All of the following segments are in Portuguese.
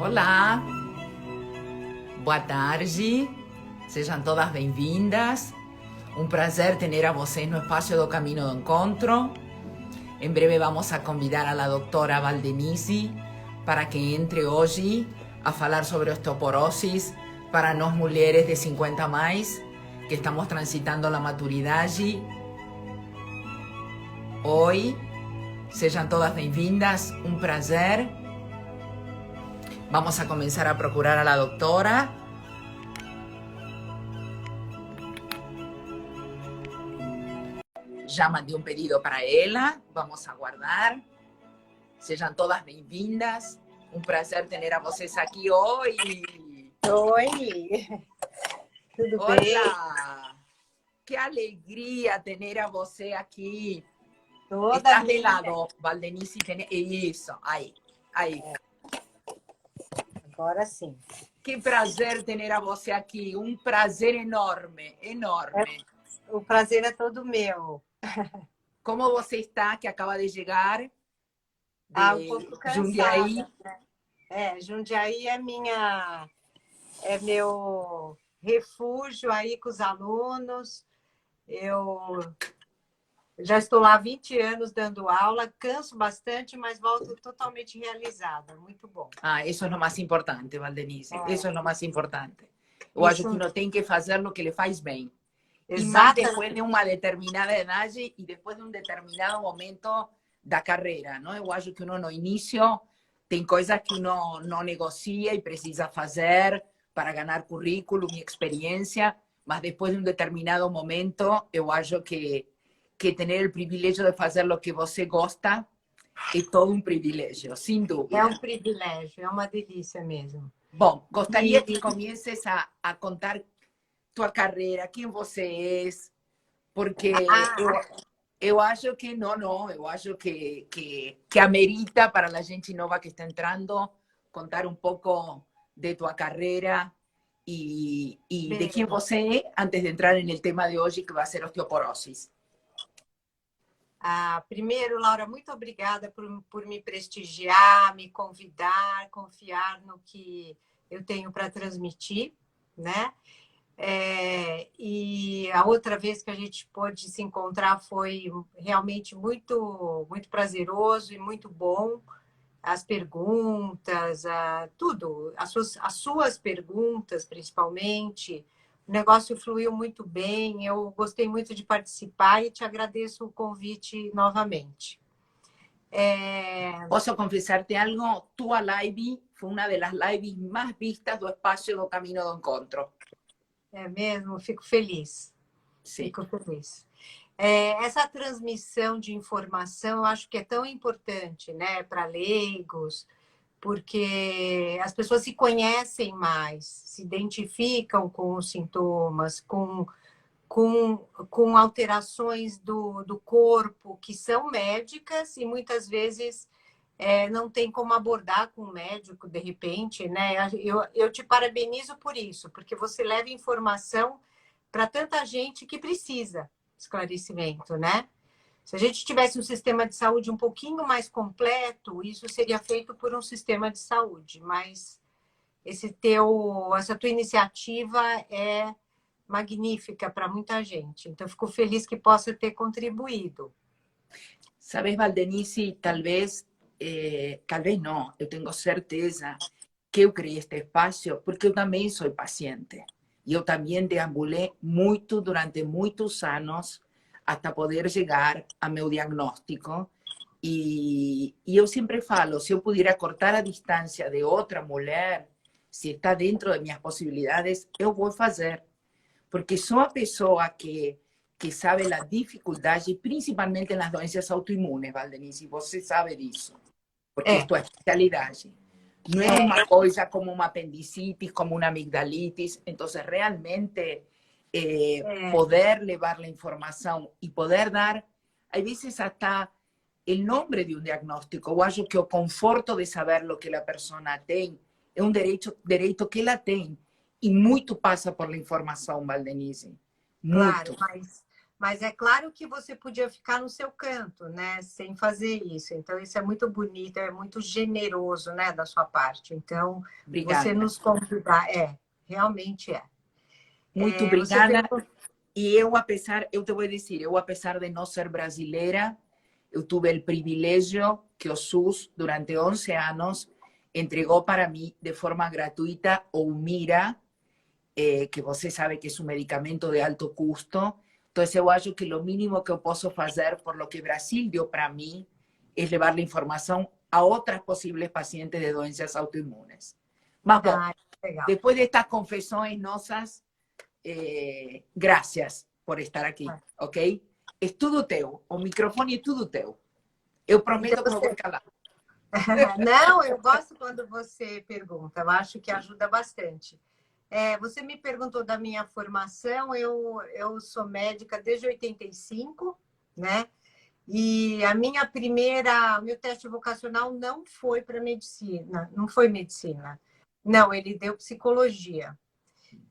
Olá, boa tarde, sejam todas bem-vindas. Um prazer ter a vocês no espaço do Caminho do Encontro. Em breve vamos a convidar a doutora Valdenise para que entre hoje a falar sobre osteoporose para nós mulheres de 50 mais que estamos transitando a maturidade. Oi, sejam todas bem-vindas, um prazer. Vamos a comenzar a procurar a la doctora. Já mandei um pedido para ela. Vamos aguardar. Sejam todas bem-vindas. Um prazer ter a vocês aqui. Oi! Oi! Tudo bem? Olá! Que alegria ter a você aqui. Toda Estás de minha. lado, Valdenise. Isso, aí. Agora sim. Que prazer ter a você aqui. Um prazer enorme. O prazer é todo meu. Como você está, que acaba de chegar de Um pouco cansada. Jundiaí? Jundiaí é meu refúgio aí com os alunos. Eu já estou lá há 20 anos dando aula, canso bastante, mas volto totalmente realizada. Muito bom. Isso é o mais importante, Valdenise. Isso é o mais importante. Eu acho que uno tem que fazer o que lhe faz bem. E mais depois de uma determinada idade e depois de um determinado momento da carreira, não? Eu acho que uno no início tem coisas que uno não negocia e precisa fazer para ganhar currículo e experiência, mas depois de um determinado momento, eu acho que ter o privilégio de fazer o que você gosta é todo um privilégio, sem dúvida. É um privilégio, é uma delícia mesmo. Bom, gostaria que comeces a contar tua carreira, quem você é, porque eu acho que eu acho que amerita para a gente nova que está entrando contar um pouco de tua carreira e de quem você é antes de entrar no tema de hoje, que vai ser osteoporose. Primeiro, Laura, muito obrigada por me prestigiar, me convidar, confiar no que eu tenho para transmitir, né? E a outra vez que a gente pôde se encontrar foi realmente muito, muito prazeroso e muito bom. As perguntas, tudo, as suas perguntas, principalmente. O negócio fluiu muito bem, eu gostei muito de participar e te agradeço o convite novamente. Posso confessar-te algo? Tua live foi uma das lives mais vistas do espaço do Caminho do Encontro. É mesmo? Fico feliz. Sim. Fico feliz. Essa transmissão de informação eu acho que é tão importante, né, para leigos, porque as pessoas se conhecem mais, se identificam com os sintomas, com alterações do corpo que são médicas e muitas vezes não tem como abordar com o médico de repente, né? Eu te parabenizo por isso, porque você leva informação para tanta gente que precisa esclarecimento, né? Se a gente tivesse um sistema de saúde um pouquinho mais completo, isso seria feito por um sistema de saúde, mas essa tua iniciativa é magnífica para muita gente. Então, fico feliz que possa ter contribuído. Sabes, Valdenise, talvez não, eu tenho certeza que eu criei este espaço porque eu também sou paciente. E eu também deambulei muito durante muitos anos até poder chegar a meu diagnóstico. E eu sempre falo, se eu pudesse cortar a distância de outra mulher, se está dentro de minhas possibilidades, eu vou fazer. Porque sou a pessoa que sabe a dificuldade, principalmente nas doenças autoimunes, Valdenise, você sabe disso, porque é tua especialidade. Não é uma coisa como uma apendicite, como uma amigdalitis. Então, realmente, poder levar a informação e poder dar, às vezes, até o nome de um diagnóstico. Eu acho que o conforto de saber o que a pessoa tem é um direito que ela tem. E muito passa por la informação, Valdenise. Muito. Claro, Mas é claro que você podia ficar no seu canto, né? Sem fazer isso. Então, isso é muito bonito, é muito generoso, né? Da sua parte. Então, você Obrigada. nos convidar, realmente é. Muito Você obrigada. perguntou... E eu te vou dizer, eu apesar de não ser brasileira, eu tive o privilégio que o SUS, durante 11 anos, entregou para mim de forma gratuita o Humira, que você sabe que é um medicamento de alto custo. Então, eu acho que o mínimo que eu posso fazer por lo que Brasil deu para mim é levar a informação a outras possíveis pacientes de doenças autoimunes. Mas, bom, Legal. depois destas confissões nossas, graças por estar aqui, ok? É tudo teu. O microfone é tudo teu. Eu Então, prometo que não vou calar. Não, eu gosto quando você pergunta. Eu acho que ajuda bastante. Você me perguntou da minha formação. Eu sou médica desde 85, né? E o meu teste vocacional não foi para medicina, não foi medicina. Não, ele deu psicologia.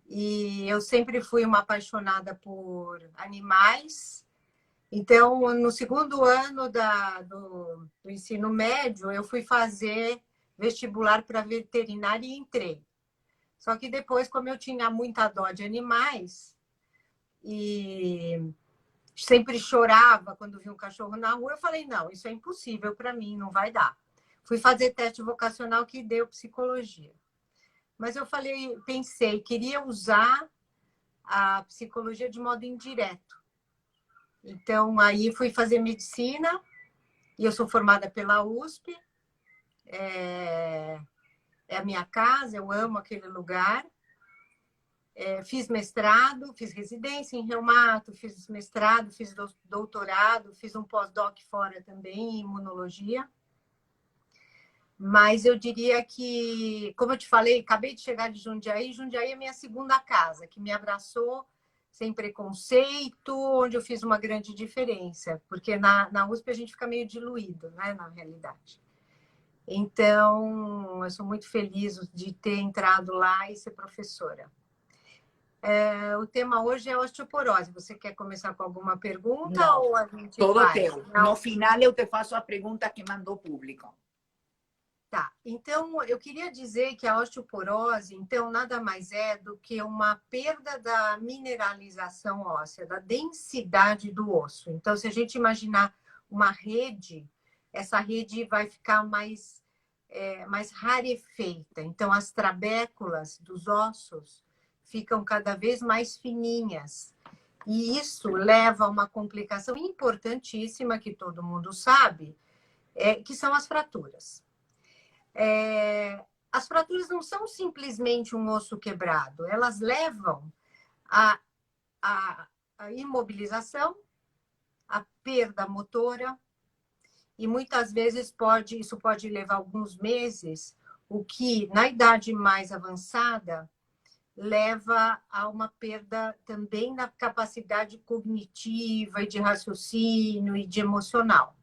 E eu sempre fui uma apaixonada por animais. Então, no segundo ano do ensino médio, eu fui fazer vestibular para veterinária e entrei. Só que depois, como eu tinha muita dó de animais e sempre chorava quando via um cachorro na rua, eu falei, não, isso é impossível para mim, não vai dar. Fui fazer teste vocacional que deu psicologia. Mas eu pensei, queria usar a psicologia de modo indireto. Então, aí fui fazer medicina, e eu sou formada pela USP, é a minha casa, eu amo aquele lugar. Fiz mestrado, fiz residência em reumato, fiz mestrado, fiz doutorado, fiz um pós-doc fora também em imunologia. Mas eu diria que, como eu te falei, acabei de chegar de Jundiaí. Jundiaí é minha segunda casa, que me abraçou sem preconceito, onde eu fiz uma grande diferença, porque na USP a gente fica meio diluído, né, na realidade. Então, eu sou muito feliz de ter entrado lá e ser professora. O tema hoje é osteoporose. Você quer começar com alguma pergunta Não, ou a gente todo vai? teu. Não. No final, eu te faço a pergunta que mandou o público. Tá, então eu queria dizer que a osteoporose, então, nada mais é do que uma perda da mineralização óssea, da densidade do osso. Então, se a gente imaginar uma rede, essa rede vai ficar mais rarefeita. Então, as trabéculas dos ossos ficam cada vez mais fininhas. E isso leva a uma complicação importantíssima que todo mundo sabe, que são as fraturas. As fraturas não são simplesmente um osso quebrado, elas levam à imobilização, à perda motora, e muitas vezes isso pode levar alguns meses, o que, na idade mais avançada, leva a uma perda também na capacidade cognitiva e de raciocínio e de emocional.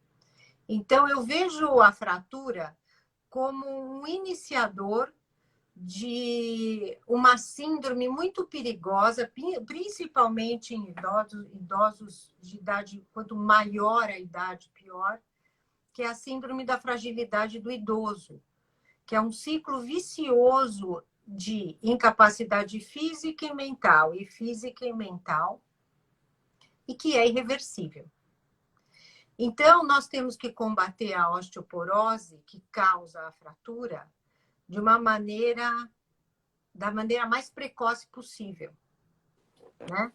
Então, eu vejo a fratura como um iniciador de uma síndrome muito perigosa, principalmente em idosos de idade, quanto maior a idade, pior, que é a síndrome da fragilidade do idoso, que é um ciclo vicioso de incapacidade física e mental, e que é irreversível. Então, nós temos que combater a osteoporose, que causa a fratura, da maneira mais precoce possível, né?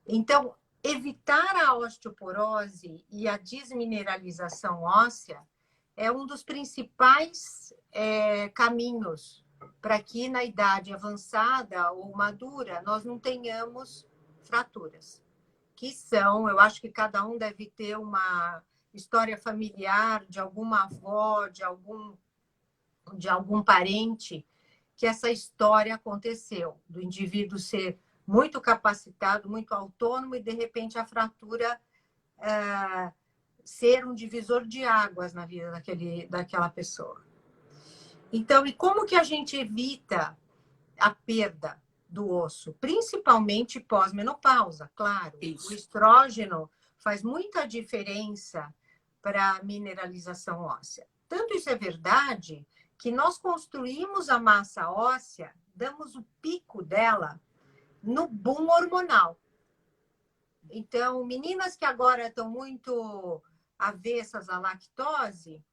Então, evitar a osteoporose e a desmineralização óssea é um dos principais caminhos para que na idade avançada ou madura nós não tenhamos fraturas, que são, eu acho que cada um deve ter uma história familiar de alguma avó, de algum parente, que essa história aconteceu, do indivíduo ser muito capacitado, muito autônomo, e de repente a fratura ser um divisor de águas na vida daquela pessoa. Então, e como que a gente evita a perda? do osso, principalmente pós-menopausa, claro. Isso. O estrógeno faz muita diferença para a mineralização óssea. Tanto isso é verdade que nós construímos a massa óssea, damos o pico dela no boom hormonal. Então, meninas que agora estão muito avessas à lactose,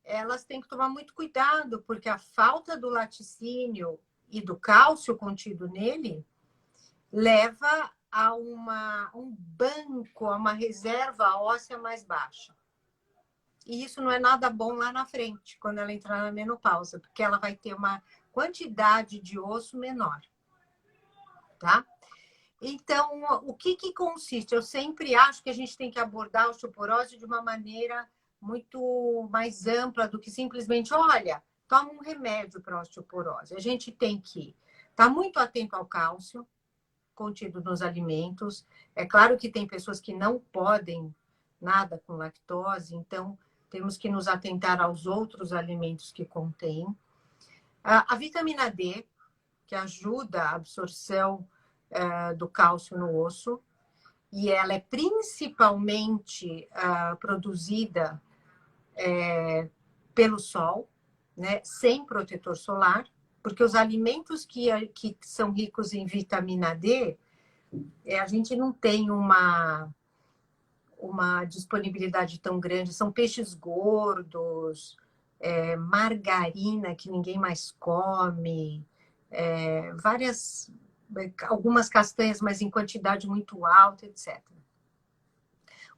elas têm que tomar muito cuidado, porque a falta do laticínio e do cálcio contido nele leva a um banco, a uma reserva óssea mais baixa. E isso não é nada bom lá na frente, quando ela entrar na menopausa, porque ela vai ter uma quantidade de osso menor, tá? Então, o que consiste? Eu sempre acho que a gente tem que abordar a osteoporose de uma maneira muito mais ampla do que simplesmente, olha, toma um remédio para a osteoporose. A gente tem que estar muito atento ao cálcio contido nos alimentos. É claro que tem pessoas que não podem nada com lactose, então temos que nos atentar aos outros alimentos que contêm. A vitamina D, que ajuda a absorção do cálcio no osso, e ela é principalmente produzida pelo sol, né, sem protetor solar, porque os alimentos que são ricos em vitamina D, a gente não tem uma disponibilidade tão grande. São peixes gordos, margarina que ninguém mais come, algumas castanhas, mas em quantidade muito alta, etc.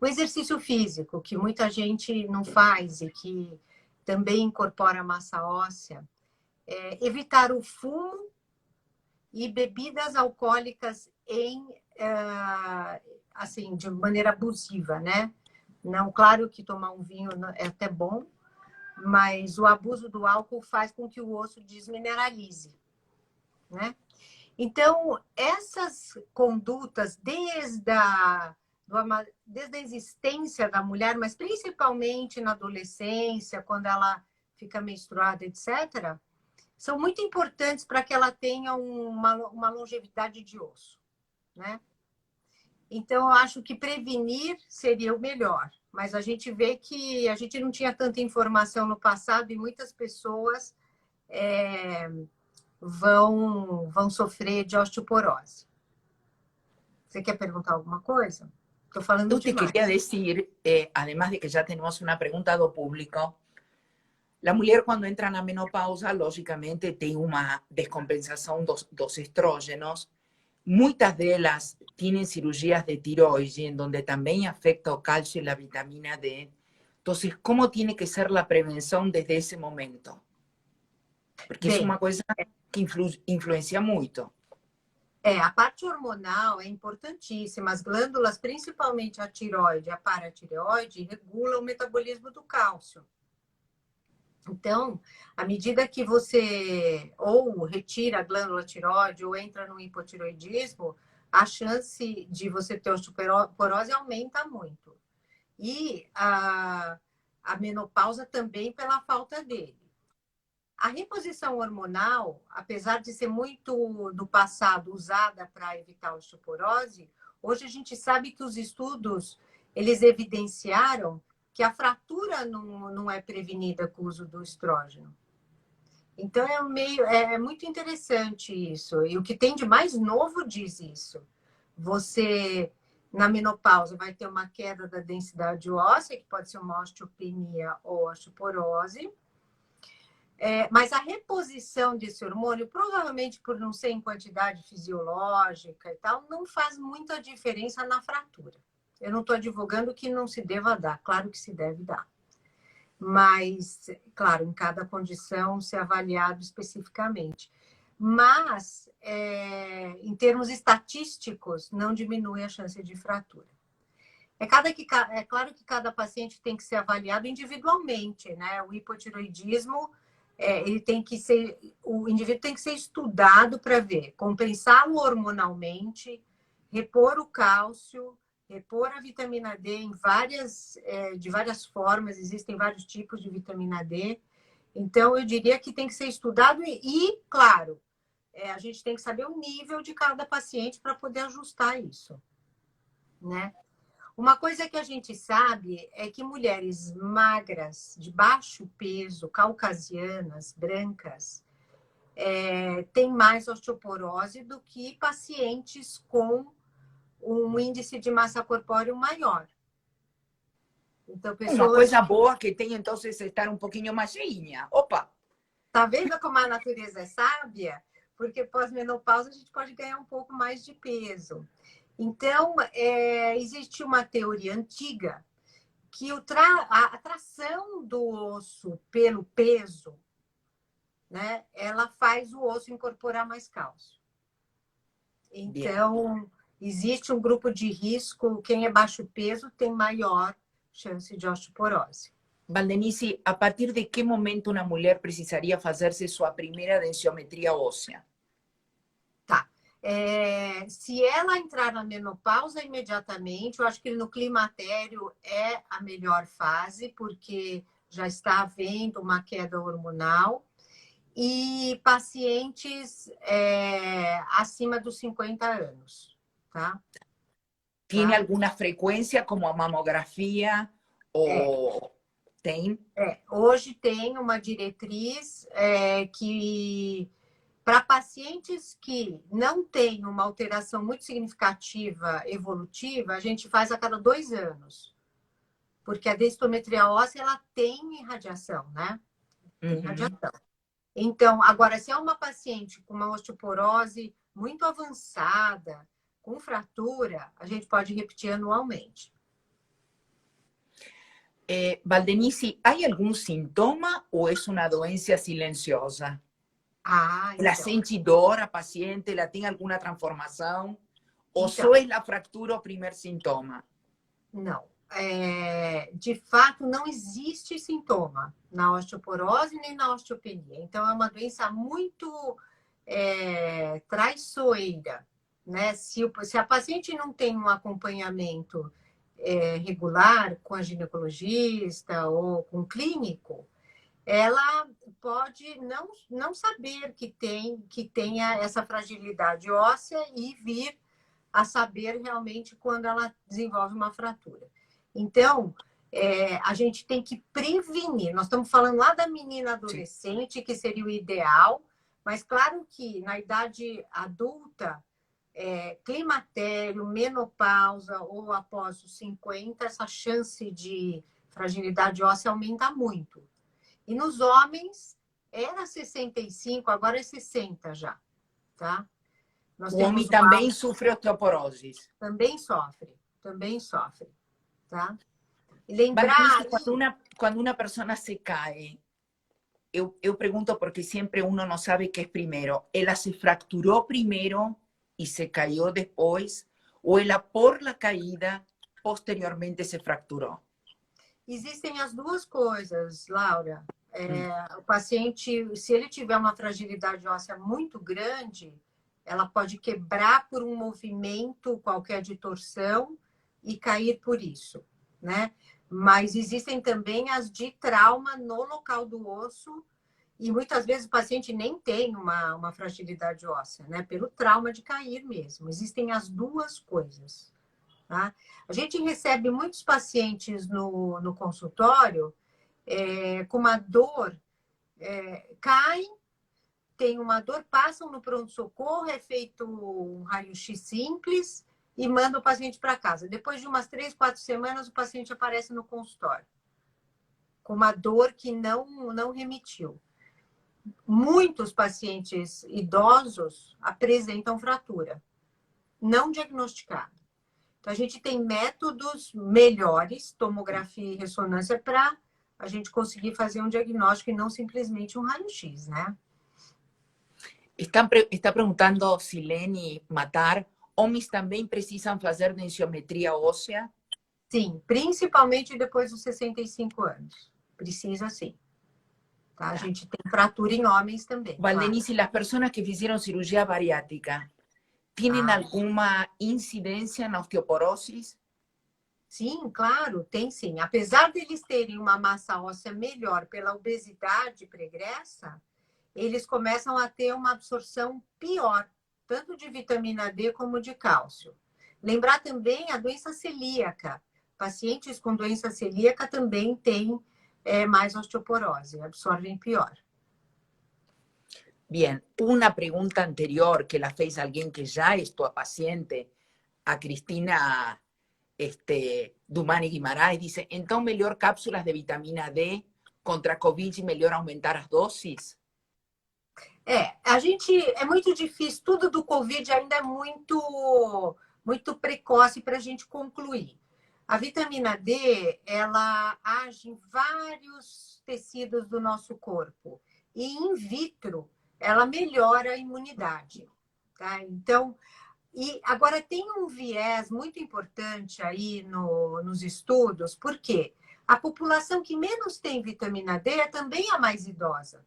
O exercício físico, que muita gente não faz e que também incorpora massa óssea, evitar o fumo e bebidas alcoólicas assim, de maneira abusiva, né? Não, claro que tomar um vinho é até bom, mas o abuso do álcool faz com que o osso desmineralize, né? Então, essas condutas, desde a existência da mulher, mas principalmente na adolescência, quando ela fica menstruada, etc., são muito importantes para que ela tenha uma longevidade de osso, né? Então, eu acho que prevenir seria o melhor. Mas a gente vê que a gente não tinha tanta informação no passado e muitas pessoas vão sofrer de osteoporose. Você quer perguntar alguma coisa? Estou falando Yo te demais. quería decir, además de que ya tenemos una pregunta do público, la mulher cuando entra na menopausa, lógicamente tem uma descompensação dos estrógenos. Muitas delas tienen cirugías de tiroide, en donde también afecta o calcio y la vitamina D. Entonces, ¿cómo tiene que ser la prevención desde ese momento? Porque es una cosa que influencia muito. A parte hormonal é importantíssima. As glândulas, principalmente a tireoide e a paratireoide, regulam o metabolismo do cálcio. Então, à medida que você ou retira a glândula tireoide ou entra no hipotireoidismo, a chance de você ter osteoporose aumenta muito. E a menopausa também pela falta dele. A reposição hormonal, apesar de ser muito do passado usada para evitar a osteoporose, hoje a gente sabe que os estudos eles evidenciaram que a fratura não é prevenida com o uso do estrógeno. Então é muito interessante isso. E o que tem de mais novo diz isso. Você, na menopausa, vai ter uma queda da densidade óssea, que pode ser uma osteopenia ou osteoporose. Mas a reposição desse hormônio, provavelmente por não ser em quantidade fisiológica e tal, não faz muita diferença na fratura. Eu não estou advogando que não se deva dar, claro que se deve dar. Mas, claro, em cada condição ser avaliado especificamente. Mas, em termos estatísticos, não diminui a chance de fratura. É claro que cada paciente tem que ser avaliado individualmente, né? O hipotireoidismo, o indivíduo tem que ser estudado para ver, compensá-lo hormonalmente, repor o cálcio, repor a vitamina D de várias formas, existem vários tipos de vitamina D. Então, eu diria que tem que ser estudado e claro, a gente tem que saber o nível de cada paciente para poder ajustar isso, né? Uma coisa que a gente sabe é que mulheres magras, de baixo peso, caucasianas, brancas, têm mais osteoporose do que pacientes com um índice de massa corpórea maior. Então, Uma pessoas... coisa boa que tem, então, é estar um pouquinho mais cheinha. Opa! Tá vendo como a natureza é sábia? Porque pós-menopausa a gente pode ganhar um pouco mais de peso. Então, existe uma teoria antiga que a atração do osso pelo peso, né, ela faz o osso incorporar mais cálcio. Então, existe um grupo de risco, quem é baixo peso tem maior chance de osteoporose. Valdenice, a partir de que momento uma mulher precisaria fazer-se sua primeira densiometria óssea? Tá. Se ela entrar na menopausa imediatamente, eu acho que no climatério é a melhor fase, porque já está havendo uma queda hormonal. E pacientes acima dos 50 anos, tá? Tem alguma frequência, como a mamografia? Ou tem? Hoje tem uma diretriz que, para pacientes que não têm uma alteração muito significativa evolutiva, a gente faz a cada 2 anos. Porque a densitometria óssea, ela tem irradiação, né? Tem irradiação. Então, agora, se é uma paciente com uma osteoporose muito avançada, com fratura, a gente pode repetir anualmente. Valdenice, há algum sintoma ou é uma doença silenciosa? Ela sente dor, a paciente, ela tem alguma transformação? Ou só é a fratura o primeiro sintoma? Não. De fato, não existe sintoma na osteoporose nem na osteopenia. Então, é uma doença muito traiçoeira, né? Se a paciente não tem um acompanhamento regular com a ginecologista ou com o clínico, ela pode não saber que tenha essa fragilidade óssea e vir a saber realmente quando ela desenvolve uma fratura. Então, a gente tem que prevenir. Nós estamos falando lá da menina adolescente, que seria o ideal, mas claro que na idade adulta, climatério, menopausa ou após os 50, essa chance de fragilidade óssea aumenta muito. E nos homens, era 65, agora é 60 já, tá? O homem também sofre osteoporose. Também sofre, tá? E lembrar... Quando uma pessoa se cai, eu pergunto porque sempre uno não sabe o que é primeiro. Ela se fracturou primeiro e se caiu depois, ou ela, por la caída, posteriormente se fracturou? Existem as duas coisas, Laura. O paciente, se ele tiver uma fragilidade óssea muito grande, ela pode quebrar por um movimento qualquer de torção e cair por isso, né? Mas existem também as de trauma no local do osso e muitas vezes o paciente nem tem uma fragilidade óssea, né? Pelo trauma de cair mesmo. Existem as duas coisas, tá? A gente recebe muitos pacientes no consultório com uma dor, caem, tem uma dor, passam no pronto-socorro, é feito um raio-x simples e manda o paciente para casa. Depois de umas 3, 4 semanas, o paciente aparece no consultório com uma dor que não remitiu. Muitos pacientes idosos apresentam fratura não diagnosticada. Então, a gente tem métodos melhores, tomografia e ressonância, para a gente conseguir fazer um diagnóstico e não simplesmente um raio-x, né? Está perguntando Silene Matar, homens também precisam fazer densiometria óssea? Sim, principalmente depois dos 65 anos. Precisa sim. Tá? A gente tem fratura em homens também. Valdenice, claro. as pessoas que fizeram cirurgia bariátrica, têm alguma incidência na osteoporose? Sim, claro, tem sim. Apesar deles terem uma massa óssea melhor pela obesidade pregressa, eles começam a ter uma absorção pior, tanto de vitamina D como de cálcio. Lembrar também a doença celíaca. Pacientes com doença celíaca também têm mais osteoporose, absorvem pior. Bien, una pregunta anterior que la fez alguien que ya es tu paciente, a Cristina Dumani Guimarães, dice, então melhor cápsulas de vitamina D contra a Covid e melhor aumentar as doses? É muito difícil, tudo do Covid ainda é muito precoce para a gente concluir. A vitamina D, ela age em vários tecidos do nosso corpo e in vitro ela melhora a imunidade, tá? Então, e agora tem um viés muito importante aí nos estudos, porque a população que menos tem vitamina D é também a mais idosa.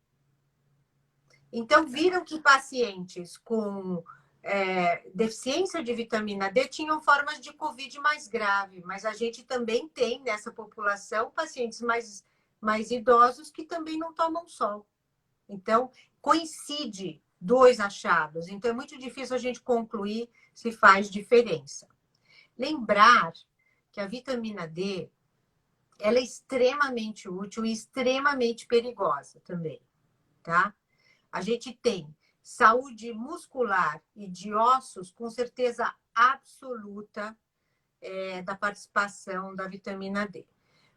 Então, viram que pacientes com deficiência de vitamina D tinham formas de Covid mais grave, mas a gente também tem nessa população pacientes mais idosos que também não tomam sol. Então, coincide dois achados. Então, é muito difícil a gente concluir se faz diferença. Lembrar que a vitamina D ela é extremamente útil e extremamente perigosa também, tá? A gente tem saúde muscular e de ossos com certeza absoluta da participação da vitamina D.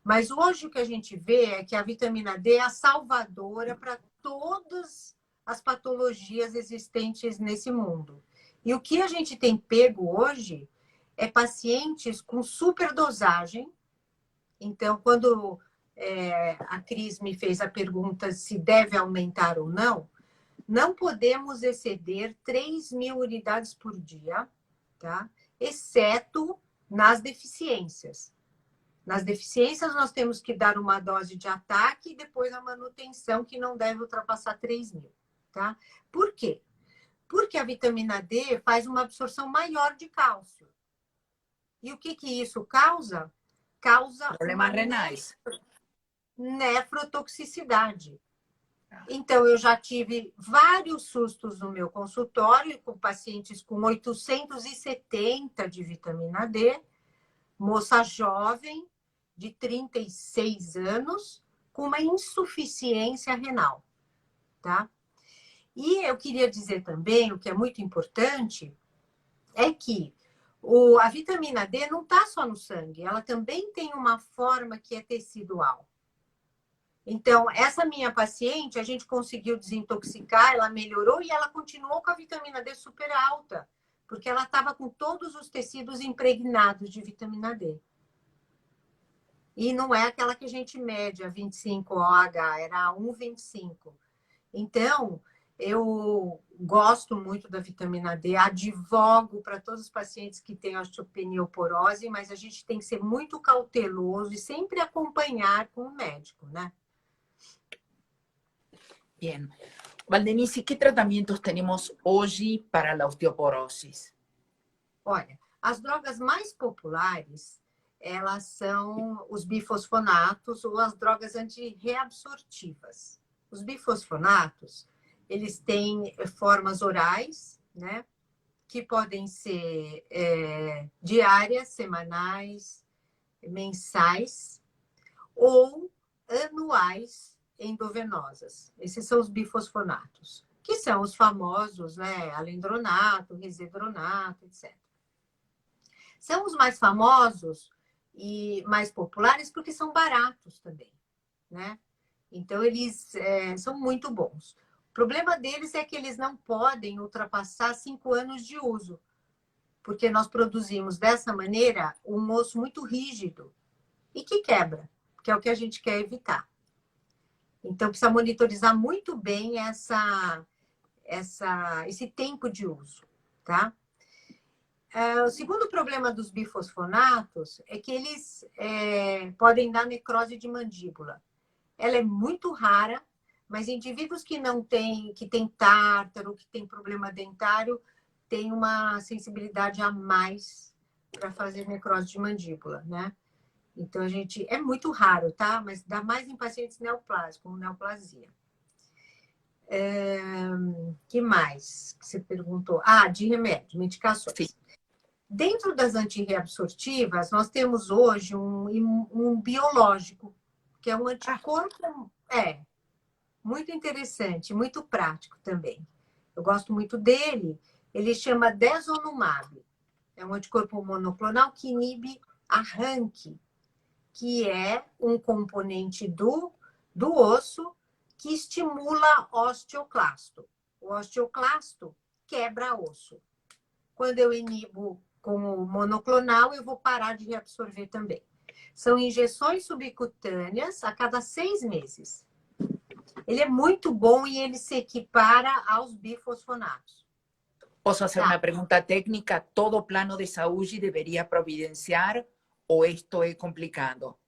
Mas hoje o que a gente vê é que a vitamina D é a salvadora para todas as patologias existentes nesse mundo. E o que a gente tem pego hoje é pacientes com superdosagem. Então, quando a Cris me fez a pergunta se deve aumentar ou não podemos exceder 3.000 unidades por dia, tá? Exceto nas deficiências. Nas deficiências, nós temos que dar uma dose de ataque e depois a manutenção, que não deve ultrapassar 3.000, tá? Por quê? Porque a vitamina D faz uma absorção maior de cálcio. E o que isso causa? Causa problemas renais. Nefrotoxicidade. Então, eu já tive vários sustos no meu consultório com pacientes com 870 de vitamina D, moça jovem, de 36 anos, com uma insuficiência renal, tá? E eu queria dizer também, o que é muito importante, é que a vitamina D não está só no sangue, ela também tem uma forma que é tecidual. Então, essa minha paciente, a gente conseguiu desintoxicar, ela melhorou e ela continuou com a vitamina D super alta, porque ela estava com todos os tecidos impregnados de vitamina D. E não é aquela que a gente mede, a 25OH, era a 1,25. Então, eu gosto muito da vitamina D, advogo para todos os pacientes que têm osteopenia-oporose, mas a gente tem que ser muito cauteloso e sempre acompanhar com o médico, né? Bien. Valdenice, ¿qué tratamientos tenemos hoy para la osteoporosis? Olha, as drogas mais populares, elas são os bifosfonatos ou as drogas antirreabsortivas. Os bifosfonatos, eles têm formas orais, né? Que podem ser diárias, semanais, mensais ou anuais endovenosas. Esses são os bifosfonatos, que são os famosos, né? Alendronato, risedronato, etc. São os mais famosos e mais populares porque são baratos também, né? Então, eles são muito bons. O problema deles é que eles não podem ultrapassar 5 anos de uso, porque nós produzimos dessa maneira um osso muito rígido e que quebra, que é o que a gente quer evitar. Então, precisa monitorizar muito bem esse tempo de uso, tá? O segundo problema dos bifosfonatos é que eles podem dar necrose de mandíbula. Ela é muito rara, mas indivíduos que não têm, que têm tártaro, que têm problema dentário, têm uma sensibilidade a mais para fazer necrose de mandíbula, né? Então, é muito raro, tá? Mas dá mais em pacientes neoplásicos, com neoplasia. Que mais que você perguntou? Ah, de remédio, medicações. Sim. Dentro das antirreabsortivas, nós temos hoje um biológico, que é um anticorpo, muito interessante, muito prático também. Eu gosto muito dele. Ele chama Dezonumab. É um anticorpo monoclonal que inibe a RANKI, que é um componente do osso que estimula osteoclasto. O osteoclasto quebra osso. Quando eu inibo com o monoclonal, eu vou parar de reabsorver também. São injeções subcutâneas a cada 6 meses. Ele é muito bom e ele se equipara aos bifosfonatos. ¿Posso hacer una pregunta técnica? ¿Todo plano de saúde debería providenciar o esto es complicado?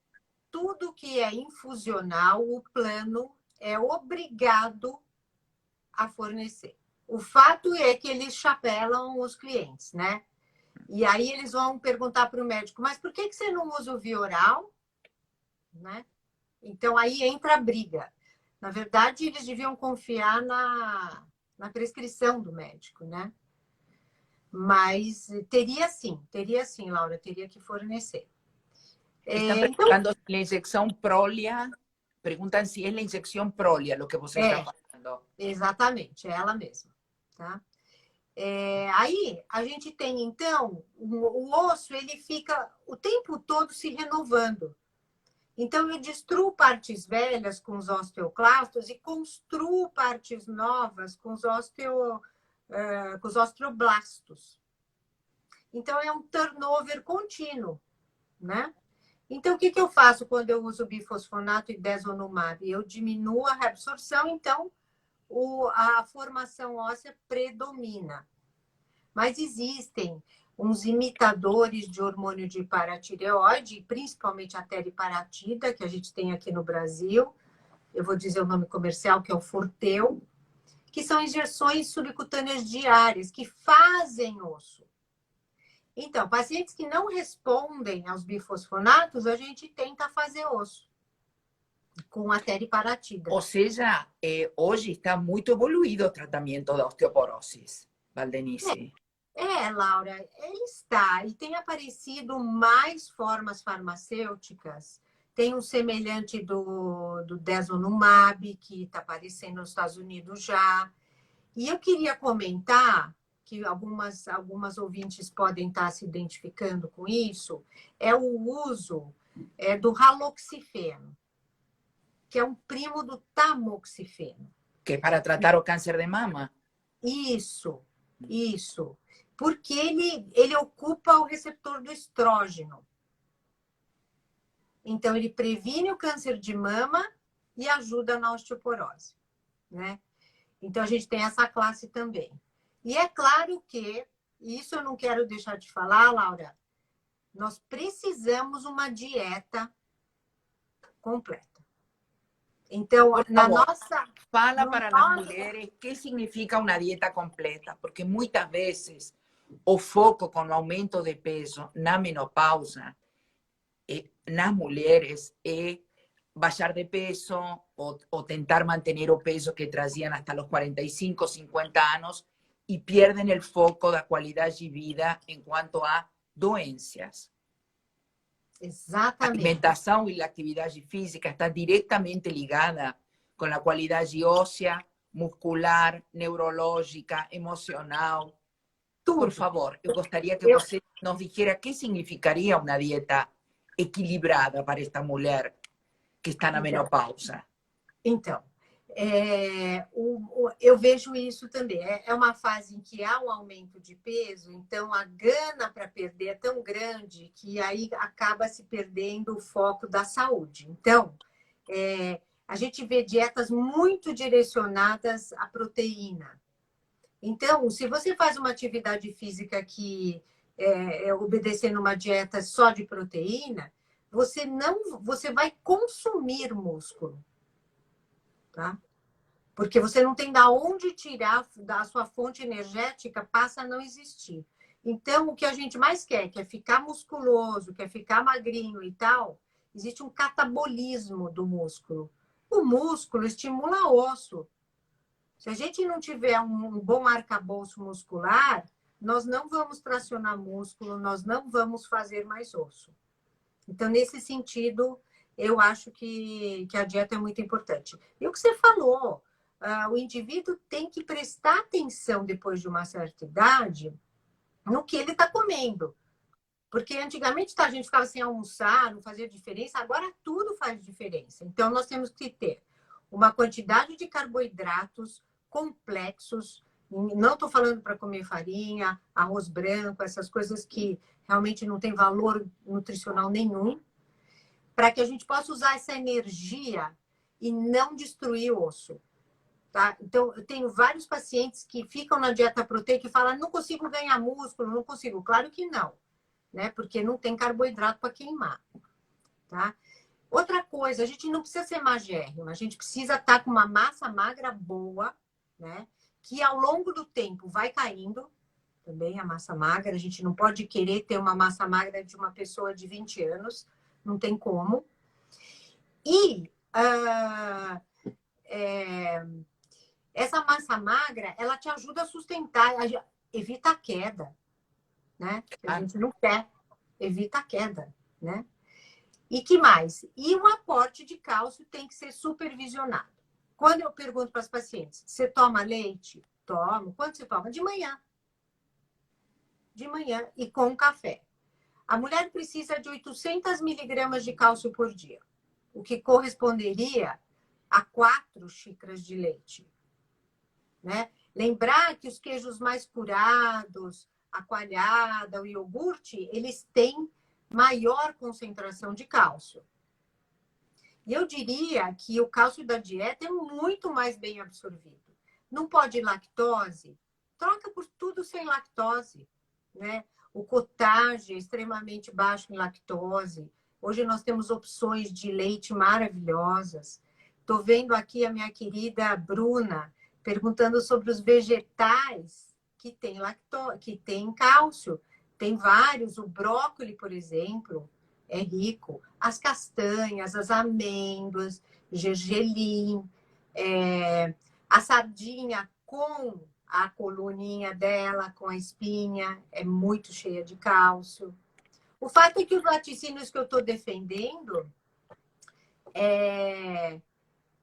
Tudo que é infusional, o plano é obrigado a fornecer. O fato é que eles chapelam os clientes, né? E aí eles vão perguntar para o médico, mas por que você não usa o via oral? Né? Então aí entra a briga. Na verdade, eles deviam confiar na prescrição do médico, né? Mas teria sim, Laura, teria que fornecer. Están preguntando si la inyección Prolia, preguntan si es la inyección Prolia lo que você está falando. Exatamente, é ela mesma. Tá? Aí a gente tem, então, o osso, ele fica o tempo todo se renovando. Então, eu destruo partes velhas com os osteoclastos e construo partes novas com os osteoblastos. Então, é um turnover contínuo, né? Então, o que eu faço quando eu uso bifosfonato e dezonumab? Eu diminuo a reabsorção, então a formação óssea predomina. Mas existem uns imitadores de hormônio de paratireoide, principalmente a teriparatida, que a gente tem aqui no Brasil. Eu vou dizer o nome comercial, que é o Forteu, que são injeções subcutâneas diárias, que fazem osso. Então, pacientes que não respondem aos bifosfonatos, a gente tenta fazer osso com a teriparatida. Ou seja, hoje está muito evoluído o tratamento da osteoporose, Valdenice. Laura, ele está. E tem aparecido mais formas farmacêuticas. Tem um semelhante do Dezonumab, que está aparecendo nos Estados Unidos já. E eu queria comentar, que algumas ouvintes podem estar se identificando com isso, é o uso do raloxifeno, que é um primo do tamoxifeno. Que é para tratar o câncer de mama? Isso. Porque ele ocupa o receptor do estrógeno. Então, ele previne o câncer de mama e ajuda na osteoporose, né? Então, a gente tem essa classe também. E é claro que, isso eu não quero deixar de falar, Laura, nós precisamos uma dieta completa. Então, na nossa... Fala para as mulheres que significa uma dieta completa, porque muitas vezes o foco com o aumento de peso na menopausa, nas mulheres, é baixar de peso ou tentar manter o peso que traziam hasta los 45, 50 anos e perdem o foco da qualidade de vida em quanto a doenças. Exatamente. A alimentação e a atividade física está diretamente ligada com a qualidade óssea, muscular, neurológica, emocional. Tudo. Por favor, eu gostaria que você nos dijera que significaria uma dieta equilibrada para esta mulher que está na menopausa. Então, eu vejo isso também. É uma fase em que há um aumento de peso, então a gana para perder é tão grande que aí acaba se perdendo o foco da saúde. Então, a gente vê dietas muito direcionadas à proteína. Então, se você faz uma atividade física que obedecendo uma dieta só de proteína, você vai consumir músculo. Tá? Porque você não tem da onde tirar da sua fonte energética, passa a não existir. Então, o que a gente mais quer ficar musculoso, quer ficar magrinho e tal, existe um catabolismo do músculo. O músculo estimula osso. Se a gente não tiver um bom arcabouço muscular, nós não vamos tracionar músculo, nós não vamos fazer mais osso. Então, nesse sentido, eu acho que a dieta é muito importante. E o que você falou, o indivíduo tem que prestar atenção, depois de uma certa idade, no que ele está comendo. Porque antigamente a gente ficava sem almoçar, não fazia diferença, agora tudo faz diferença. Então, nós temos que ter uma quantidade de carboidratos complexos. Não estou falando para comer farinha, arroz branco, essas coisas que realmente não tem valor nutricional nenhum, para que a gente possa usar essa energia e não destruir o osso. Tá? Então, eu tenho vários pacientes que ficam na dieta proteica e falam, não consigo ganhar músculo, não consigo. Claro que não, né? Porque não tem carboidrato para queimar. Tá? Outra coisa, a gente não precisa ser magérrimo, a gente precisa estar com uma massa magra boa, né? Que ao longo do tempo vai caindo, também a massa magra. A gente não pode querer ter uma massa magra de uma pessoa de 20 anos, não tem como. E essa massa magra, ela te ajuda a sustentar, evita a queda, né? A gente não quer, evita a queda, né? E que mais? E o aporte de cálcio tem que ser supervisionado. Quando eu pergunto para as pacientes, você toma leite? Tomo. Quando você toma? De manhã. De manhã e com café. A mulher precisa de 800 miligramas de cálcio por dia, o que corresponderia a 4 xícaras de leite. Né? Lembrar que os queijos mais curados, a coalhada, o iogurte, eles têm maior concentração de cálcio. E eu diria que o cálcio da dieta é muito mais bem absorvido. Não pode lactose? Troca por tudo sem lactose, né? O cottage é extremamente baixo em lactose. Hoje nós temos opções de leite maravilhosas. Estou vendo aqui a minha querida Bruna perguntando sobre os vegetais que têm que têm cálcio. Tem vários, o brócolis, por exemplo, é rico. As castanhas, as amêndoas, gergelim, a sardinha com a coluninha dela, com a espinha, é muito cheia de cálcio. O fato é que os laticínios que eu estou defendendo,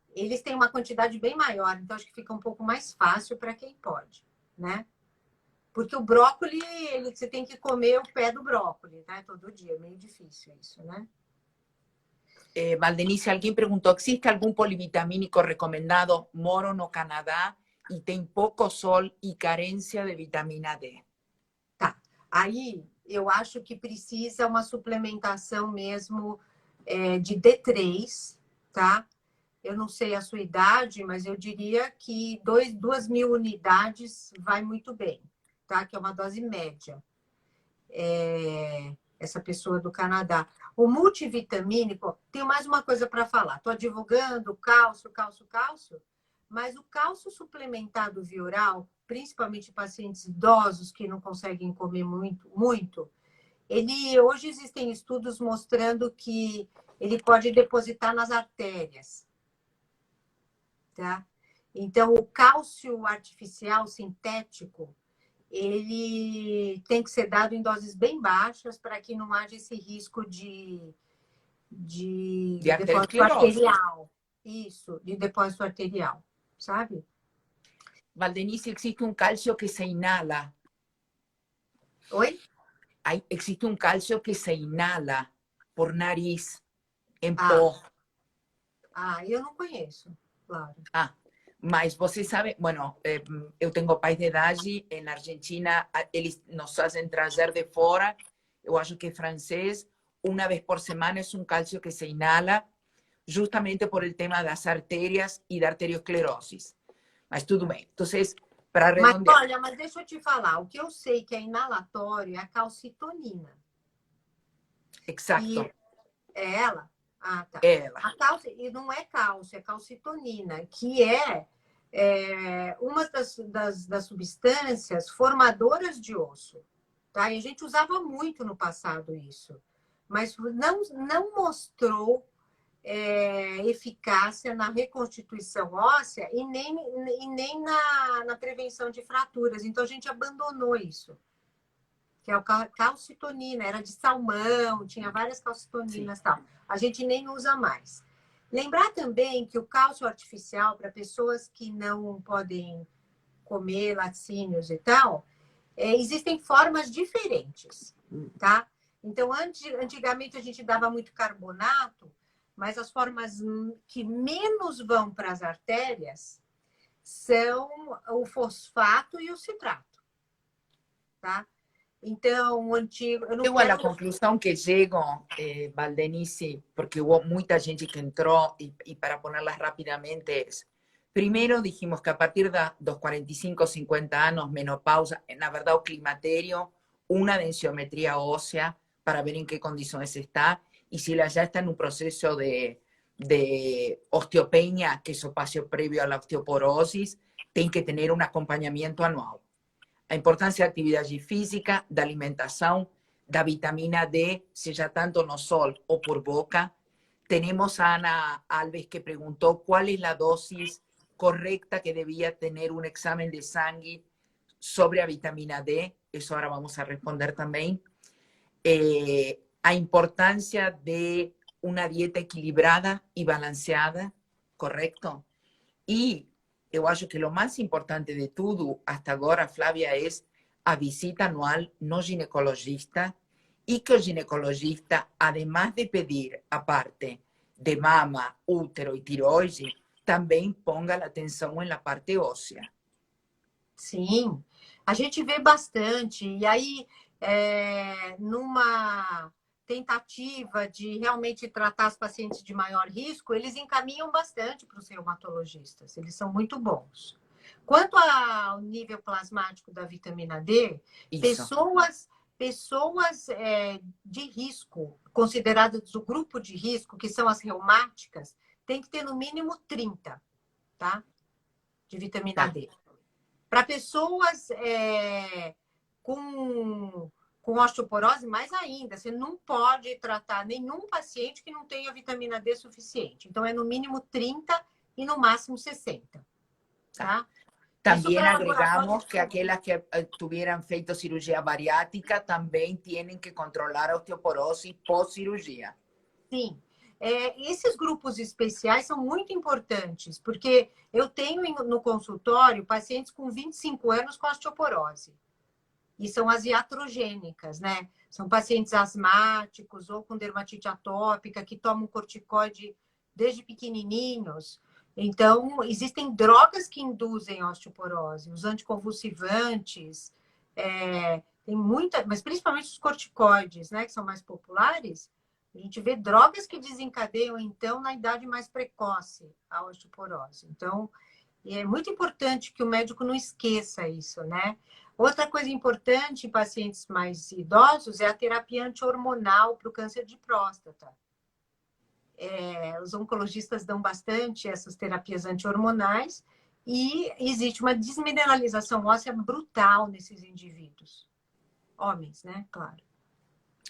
eles têm uma quantidade bem maior, então acho que fica um pouco mais fácil para quem pode, né? Porque o brócolis, você tem que comer o pé do brócolis, né? Todo dia, é meio difícil isso, né? Valdenice, alguém perguntou, ¿existe algum polivitamínico recomendado? Moro no Canadá e tem pouco sol e carência de vitamina D. Tá. Aí, eu acho que precisa uma suplementação mesmo de D3, tá? Eu não sei a sua idade, mas eu diria que 2.000 unidades vai muito bem, tá? Que é uma dose média. Essa pessoa do Canadá. O multivitamínico, tenho mais uma coisa para falar. Estou divulgando cálcio, mas o cálcio suplementado via oral, principalmente pacientes idosos que não conseguem comer muito, hoje existem estudos mostrando que ele pode depositar nas artérias. Tá? Então, o cálcio artificial sintético, ele tem que ser dado em doses bem baixas para que não haja esse risco de depósito arterial. Isso, de depósito arterial, sabe? Valdenice, existe um cálcio que se inala. Oi? Existe um cálcio que se inala por nariz, em pó. Eu não conheço, claro. Mas você sabe, bueno, eu tenho pais de idade, na Argentina eles nos fazem trazer de fora, eu acho que é francês, uma vez por semana é um cálcio que se inala, justamente por el tema das artérias e da arteriosclerose. Mas tudo bem. Então, para arredondear... Mas deixa eu te falar, o que eu sei que é inalatório é a calcitonina. Exato. E é ela? Tá. É ela. E não é cálcio, é calcitonina, que é uma das substâncias formadoras de osso. Tá? E a gente usava muito no passado isso, mas não mostrou eficácia na reconstituição óssea e nem na prevenção de fraturas. Então, a gente abandonou isso, que é o calcitonina, era de salmão, tinha várias calcitoninas e tal. A gente nem usa mais. Lembrar também que o cálcio artificial, para pessoas que não podem comer laticínios e tal, existem formas diferentes, tá? Então, antigamente a gente dava muito carbonato, mas as formas que menos vão para as artérias são o fosfato e o citrato, tá? Então, o antigo... Eu a conclusão que chego, Valdenice, porque hubo muita gente que entrou, y para ponerlas rápidamente es, primero dijimos que a partir de los 45, 50 años, menopausa, na verdad o climaterio, una densitometría ósea para ver en qué condiciones está, y si ella ya está en un proceso de osteopenia, que es o paso previo a la osteoporosis, tiene que tener un acompañamiento anual. A importância da atividade física, da alimentação, da vitamina D, seja tanto no sol ou por boca. Temos a Ana Alves que perguntou qual é a dosis correcta que devia ter um exame de sangue sobre a vitamina D. Isso agora vamos a responder também. A importância de uma dieta equilibrada e balanceada, correto? E eu acho que o mais importante de tudo, hasta agora, Flávia, é a visita anual no ginecologista e que o ginecologista, además de pedir a parte de mama, útero e tiroide, também ponga atenção na parte óssea. Sim, a gente vê bastante. E aí, numa tentativa de realmente tratar os pacientes de maior risco, eles encaminham bastante para os reumatologistas. Eles são muito bons. Quanto ao nível plasmático da vitamina D, pessoas de risco, consideradas do grupo de risco, que são as reumáticas, tem que ter no mínimo 30, tá? De vitamina D. Para pessoas com osteoporose, mais ainda, você não pode tratar nenhum paciente que não tenha vitamina D suficiente. Então, é no mínimo 30 e no máximo 60. Tá? Também agregamos que aquelas que tuvieran feito cirurgia bariátrica também têm que controlar a osteoporose pós-cirurgia. Sim. Esses grupos especiais são muito importantes, porque eu tenho no consultório pacientes com 25 anos com osteoporose. E são as iatrogênicas, né? São pacientes asmáticos ou com dermatite atópica que tomam corticoide desde pequenininhos. Então, existem drogas que induzem a osteoporose. Os anticonvulsivantes, tem muita, mas principalmente os corticoides, né? Que são mais populares. A gente vê drogas que desencadeiam, então, na idade mais precoce, a osteoporose. Então, é muito importante que o médico não esqueça isso, né? Outra coisa importante em pacientes mais idosos é a terapia antihormonal para o câncer de próstata. Os oncologistas dão bastante essas terapias antihormonais e existe uma desmineralização óssea brutal nesses indivíduos. Homens, né? Claro.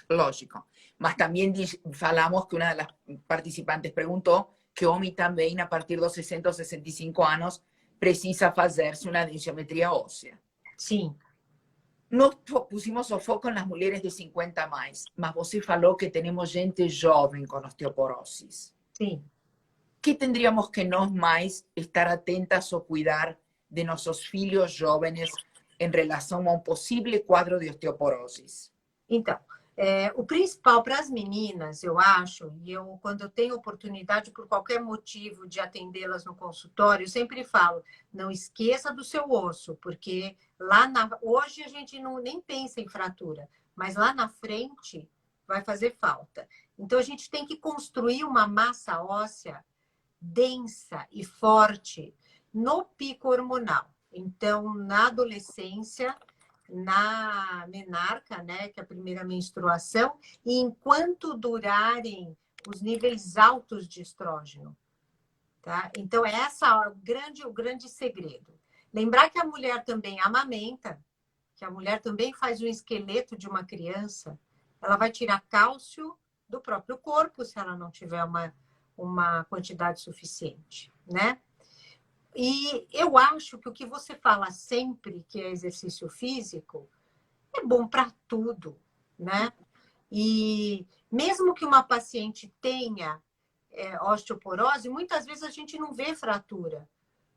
Lógico. Mas também falamos que uma das participantes perguntou que homem também, a partir dos 60 ou 65 anos, precisa fazer-se uma densitometria óssea. Sim. Nós pusimos o foco nas mulheres de 50 a mais, mas você falou que temos gente jovem com osteoporose. Sim. Que tendríamos que nós mais estar atentas ou cuidar de nossos filhos jovens em relação a um possível quadro de osteoporose? Então, o principal para as meninas, eu acho, e quando eu tenho oportunidade, por qualquer motivo, de atendê-las no consultório, eu sempre falo, não esqueça do seu osso, porque hoje a gente nem pensa em fratura, mas lá na frente vai fazer falta. Então, a gente tem que construir uma massa óssea densa e forte no pico hormonal. Então, na adolescência, na menarca, né, que é a primeira menstruação, e enquanto durarem os níveis altos de estrógeno. Tá? Então, o grande segredo. Lembrar que a mulher também amamenta, que a mulher também faz o esqueleto de uma criança, ela vai tirar cálcio do próprio corpo, se ela não tiver uma quantidade suficiente, né? E eu acho que o que você fala sempre, que é exercício físico, é bom para tudo, né? E mesmo que uma paciente tenha osteoporose, muitas vezes a gente não vê fratura,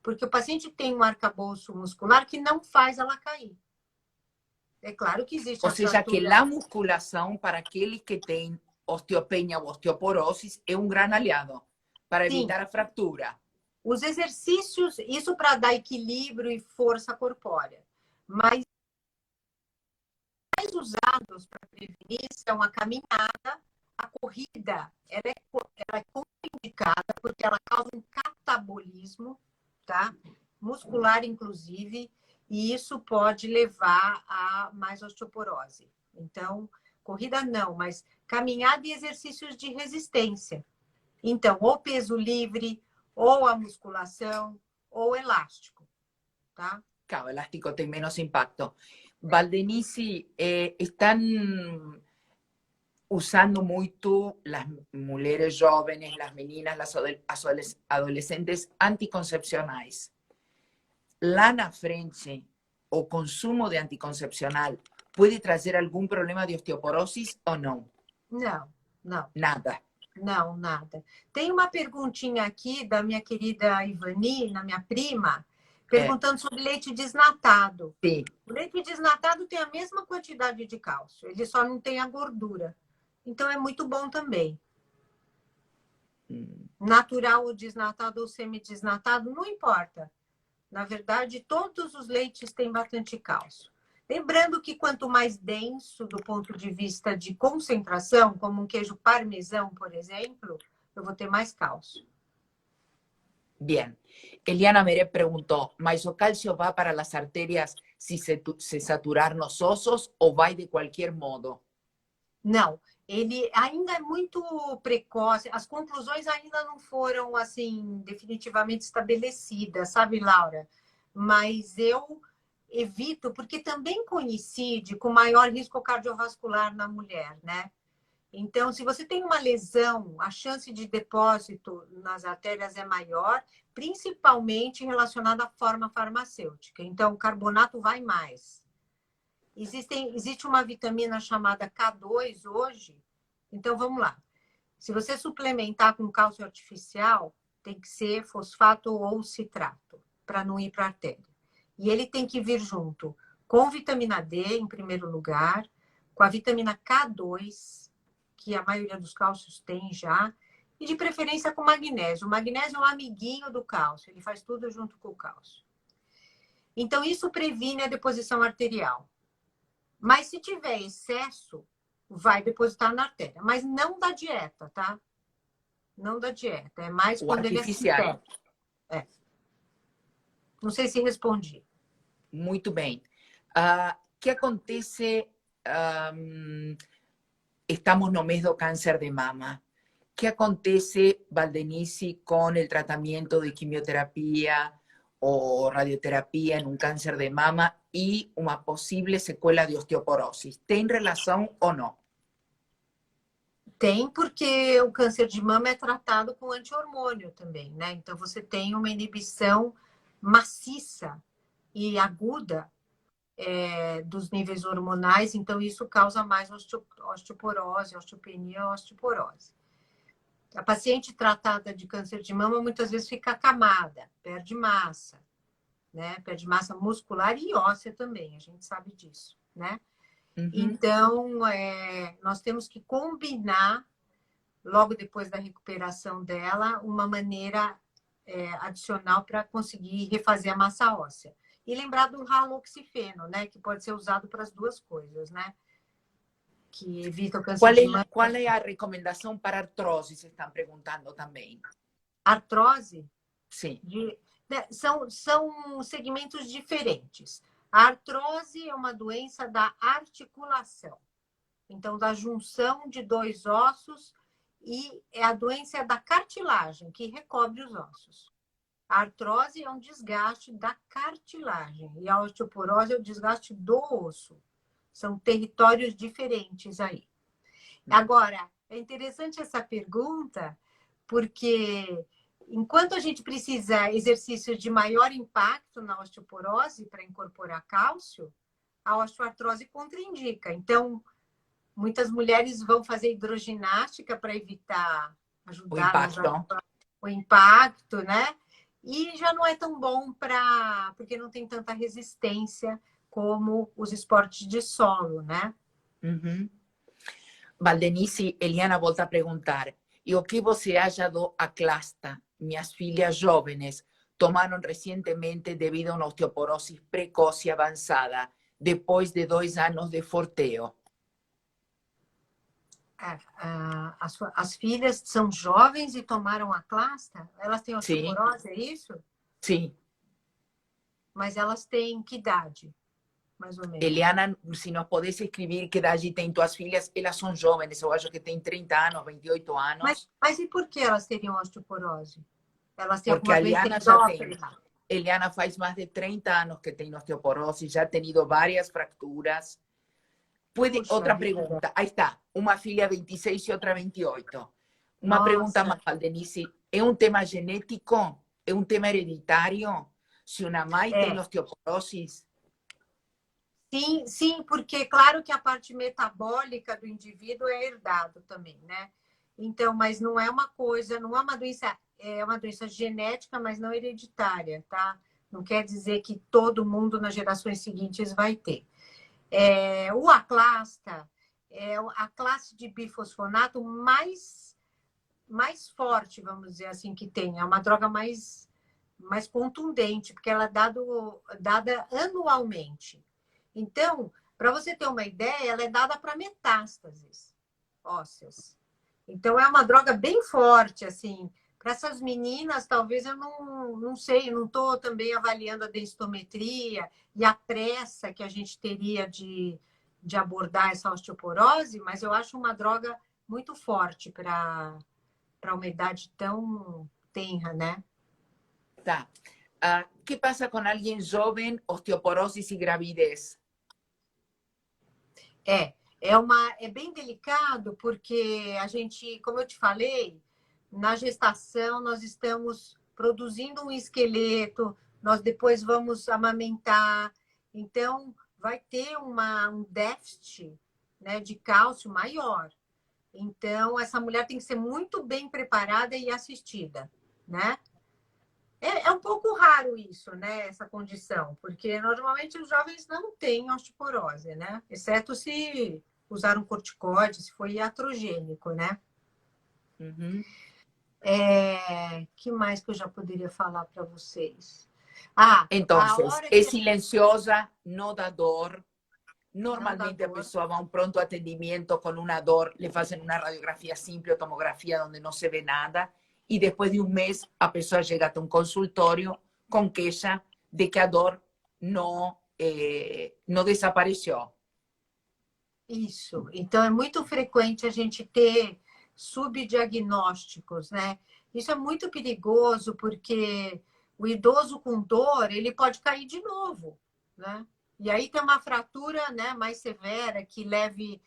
porque o paciente tem um arcabouço muscular que não faz ela cair. É claro que existe Ou a seja, que fratura. a musculação para aqueles que têm osteopenia ou osteoporose é um grande aliado para Sim, evitar a fratura. os exercícios, isso para dar equilíbrio e força corpórea. Mas mais usados para prevenir são a caminhada, a corrida. Ela é contraindicada porque ela causa um catabolismo, tá? Muscular, inclusive, e isso pode levar a mais osteoporose. Então, corrida não, mas caminhada e exercícios de resistência. Então, ou peso livre, ou a musculação, ou elástico, tá? Claro, elástico tiene menos impacto. Valdenici, están usando mucho las mujeres jóvenes, las meninas, las adolescentes anticoncepcionales. Lana frente o consumo de anticoncepcional puede traer algún problema de osteoporosis o no? Não, não. Nada. Não, nada. Tem uma perguntinha aqui da minha querida Ivani, na minha prima, perguntando sobre leite desnatado. Sí. O leite desnatado tem a mesma quantidade de cálcio, ele só não tem a gordura. Então é muito bom também. Natural ou desnatado ou semidesnatado, não importa. Na verdade, todos os leites têm bastante cálcio. Lembrando que quanto mais denso do ponto de vista de concentração, como um queijo parmesão, por exemplo, eu vou ter mais cálcio. Bien. Eliana Mere preguntó, ¿mas o calcio va para las arterias si se saturar los osos o va de cualquier modo? Não, ele ainda é muito precoce, as conclusões ainda não foram, assim, definitivamente estabelecidas, sabe, Laura? Mas eu evito, porque também coincide com maior risco cardiovascular na mulher, né? Então, se você tem uma lesão, a chance de depósito nas artérias é maior, principalmente relacionada à forma farmacêutica. Então, o carbonato vai mais. Existe uma vitamina chamada K2 hoje. Então, vamos lá. Se você suplementar com cálcio artificial, tem que ser fosfato ou citrato, para não ir para a artéria. E ele tem que vir junto com vitamina D, em primeiro lugar, com a vitamina K2, que a maioria dos cálcios tem já, e de preferência com magnésio. O magnésio é um amiguinho do cálcio, ele faz tudo junto com o cálcio. Então, isso previne a deposição arterial. Mas se tiver excesso, vai depositar na artéria. Mas não da dieta, tá? Não da dieta. É mais quando ele é sintético. É. Não sei se respondi. Muito bem. ¿Qué acontece? Estamos no mes do cáncer de mama. ¿Qué acontece, Valdenici, con el tratamiento de quimioterapia o radioterapia en un cáncer de mama y una posible secuela de osteoporosis? ¿Tem relação ou não? Tem, porque o câncer de mama é tratado com anti-hormônio também, né? Então, você tem uma inibição maciça e aguda dos níveis hormonais, então isso causa mais osteoporose, osteopenia, osteoporose. A paciente tratada de câncer de mama muitas vezes fica acamada, perde massa, né? Perde massa muscular e óssea também, a gente sabe disso, né? Uhum. Então, nós temos que combinar, logo depois da recuperação dela, uma maneira adicional para conseguir refazer a massa óssea. E lembrar do haloxifeno, né? Que pode ser usado para as duas coisas, né? Que evita o câncer de mama. Qual é a recomendação para artrose? Se estão perguntando também. Artrose? Sim. São segmentos diferentes. A artrose é uma doença da articulação. Então, da junção de dois ossos, e a doença da cartilagem, que recobre os ossos. A artrose é um desgaste da cartilagem e a osteoporose é o desgaste do osso. São territórios diferentes aí. Agora, é interessante essa pergunta, porque enquanto a gente precisa exercícios de maior impacto na osteoporose para incorporar cálcio, a osteoartrose contraindica. Então, muitas mulheres vão fazer hidroginástica para evitar, O ajudar impacto. o impacto, né? E já não é tão bom porque não tem tanta resistência como os esportes de solo, né? Uhum. Valdenice, Eliana volta a perguntar: e o que você acha do Aclasta? Minhas filhas jovens tomaram recentemente devido a uma osteoporose precoce e avançada, depois de 2 anos de Forteo. As filhas são jovens e tomaram a clasta? Elas têm Sim, osteoporose, é isso? sim. Mas elas têm que idade, mais ou menos? Eliana, se nos podesse escrever que idade tem tuas filhas, elas são jovens, eu acho que têm 30 anos, 28 anos, Mas e por que elas teriam osteoporose? Elas têm porque alguma a doença Eliana já tem. endócrina? Eliana faz mais de 30 anos que tem osteoporose, já ha tenido várias fracturas. Puede, Puxa outra vida. pergunta, aí está, uma filha 26 e outra 28. Uma pergunta Nossa. mais, Valdenice, é um tema genético? É um tema hereditário? Se uma mãe tem É. osteoporose? Sim, sim, porque claro que a parte metabólica do indivíduo é herdado também, né? Então, mas não é uma coisa, não é uma doença, é uma doença genética, mas não hereditária, tá? Não quer dizer que todo mundo nas gerações seguintes vai ter. O aclasta é a classe de bifosfonato mais forte, vamos dizer assim, que tem. É uma droga mais contundente, porque ela é dada anualmente. Então, para você ter uma ideia, ela é dada para metástases ósseas. Então, é uma droga bem forte, assim. Para essas meninas, talvez eu não sei, não estou também avaliando a densitometria e a pressa que a gente teria de abordar essa osteoporose, mas eu acho uma droga muito forte para uma idade tão tenra, né? Tá. O que passa com alguém jovem, osteoporose e gravidez? É bem delicado porque a gente, como eu te falei, na gestação nós estamos produzindo um esqueleto, nós depois vamos amamentar, então vai ter um déficit, né, de cálcio maior. Então essa mulher tem que ser muito bem preparada e assistida, né? É um pouco raro isso, né? Essa condição, porque normalmente os jovens não têm osteoporose, né? Exceto se usaram corticoide, se foi iatrogênico, né? Uhum. Que mais que eu já poderia falar para vocês? Ah, Então, a hora é que silenciosa, não dá dor. não dá Normalmente a dor, pessoa vai a um pronto atendimento com uma dor, lhe fazem uma radiografia simples ou tomografia onde não se vê nada, e depois de um mês a pessoa chega até um consultório com queixa de que a dor não desapareceu. isso. Então é muito frequente a gente ter subdiagnósticos, né? Isso é muito perigoso porque o idoso com dor, ele pode cair de novo, né? E aí tem uma fratura, né, mais severa que leve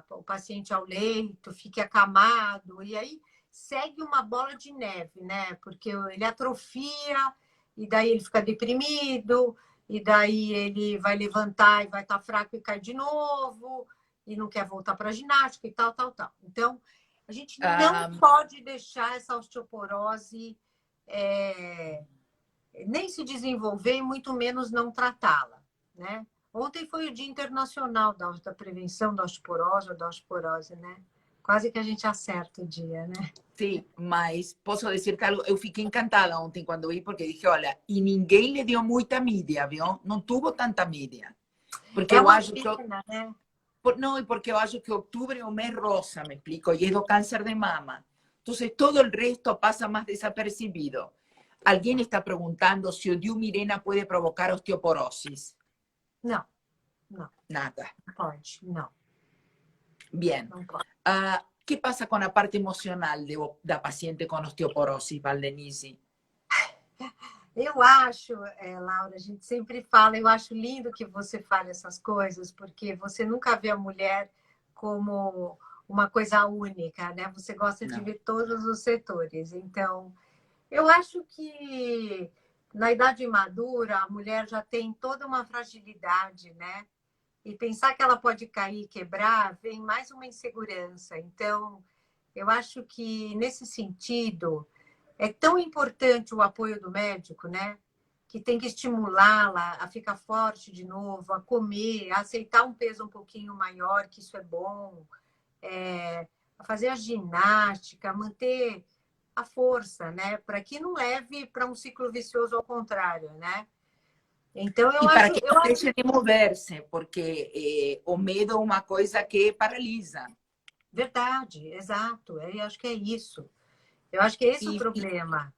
o paciente ao leito, fique acamado, e aí segue uma bola de neve, né? Porque ele atrofia, e daí ele fica deprimido, e daí ele vai levantar e vai estar fraco e cai de novo, e não quer voltar para a ginástica e tal, tal, tal. Então, a gente não Ah, pode deixar essa osteoporose nem se desenvolver e muito menos não tratá-la, né? Ontem foi o Dia Internacional da Prevenção da Osteoporose ou da Osteoporose, né? Quase que a gente acerta o dia, né? sim, mas posso dizer que algo, eu fiquei encantada ontem quando vi, porque dije, olha, e ninguém lhe deu muita mídia, viu? Não tuvo tanta mídia. Porque É eu uma acho que pena, né? não, porque eu acho que outubro é o mês rosa, me explico, e é do câncer de mama. Então, todo o resto passa mais desapercibido. Alguém está perguntando se o diumirena pode provocar osteoporose. Não, não, Nada. não pode, não, Bien. não pode. ¿Qué pasa con la parte emocional da paciente con osteoporosis, Valdenice? Eu acho, Laura, a gente sempre fala, eu acho lindo que você fale essas coisas, porque você nunca vê a mulher como uma coisa única, né? Você gosta de Não. ver todos os setores. Então, eu acho que na idade madura a mulher já tem toda uma fragilidade, né? E pensar que ela pode cair e quebrar, vem mais uma insegurança. Então, eu acho que nesse sentido é tão importante o apoio do médico, né? Que tem que estimulá-la a ficar forte de novo, a comer, a aceitar um peso um pouquinho maior, que isso é bom, a fazer a ginástica, manter a força, né? Para que não leve para um ciclo vicioso ao contrário, né? Então, E para que não deixe de mover-se, porque o medo é uma coisa que paralisa. verdade, exato. Eu acho que é isso. Eu acho que é esse o E, problema.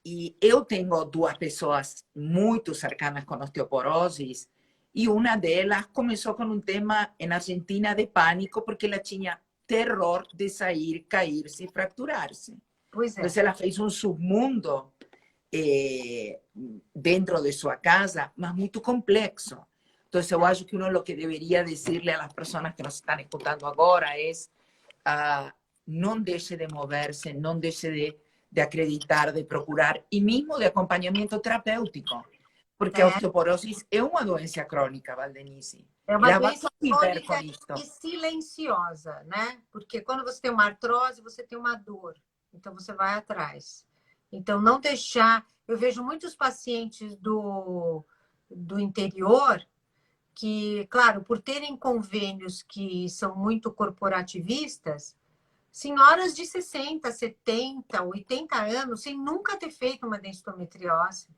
e eu tenho duas pessoas muito cercanas com osteoporose, e uma delas começou com um tema na Argentina de pânico, porque ela tinha terror de sair, cair-se e fraturar-se. Pois Então, é. ela fez um submundo dentro de sua casa, mas muito complexo. Então, eu acho que uno lo que deveria dizer-lhe às pessoas que nos estão escutando agora é não deixe de mover-se, não deixe de acreditar, de procurar, e mesmo de acompanhamento terapêutico. Porque a É, osteoporose é uma doença crônica, Valdenice. é uma Ela vai doença conviver com crônica isto. e silenciosa, né? Porque quando você tem uma artrose, você tem uma dor. Então, você vai atrás. Então, não deixar... Eu vejo muitos pacientes do interior que, claro, por terem convênios que são muito corporativistas, senhoras de 60, 70, 80 anos, sem nunca ter feito uma densitometriose.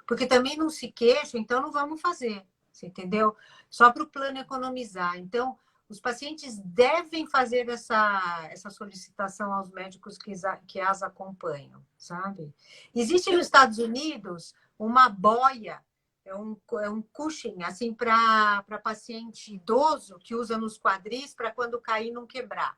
Porque também não se queixam, então não vamos fazer. Você entendeu? Só para o plano economizar. Então, os pacientes devem fazer essa solicitação aos médicos que as acompanham, sabe? Existe nos Estados Unidos uma boia, é um cushion, assim, para paciente idoso, que usa nos quadris para quando cair não quebrar.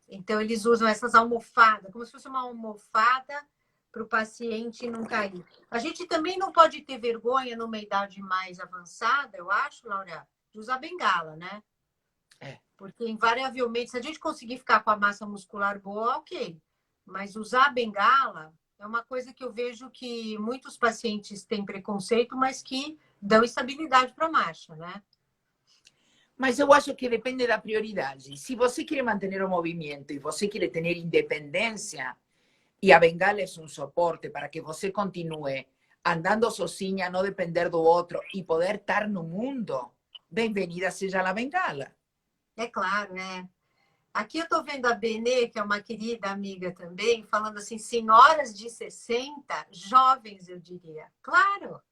Então, eles usam essas almofadas, como se fosse uma almofada para o paciente não cair. A gente também não pode ter vergonha numa idade mais avançada, eu acho, Laura, de usar bengala, né? É. Porque, invariavelmente, se a gente conseguir ficar com a massa muscular boa, ok. Mas usar a bengala é uma coisa que eu vejo que muitos pacientes têm preconceito, mas que dão estabilidade para a marcha, né? Mas eu acho que depende da prioridade. Se você quer manter o movimento e você quer ter independência, e a bengala é um suporte para que você continue andando sozinha, não depender do outro e poder estar no mundo, bem-vinda seja a bengala. É claro, né? Aqui eu estou vendo a Benê, que é uma querida amiga também, falando assim, senhoras de 60, jovens, eu diria. Claro,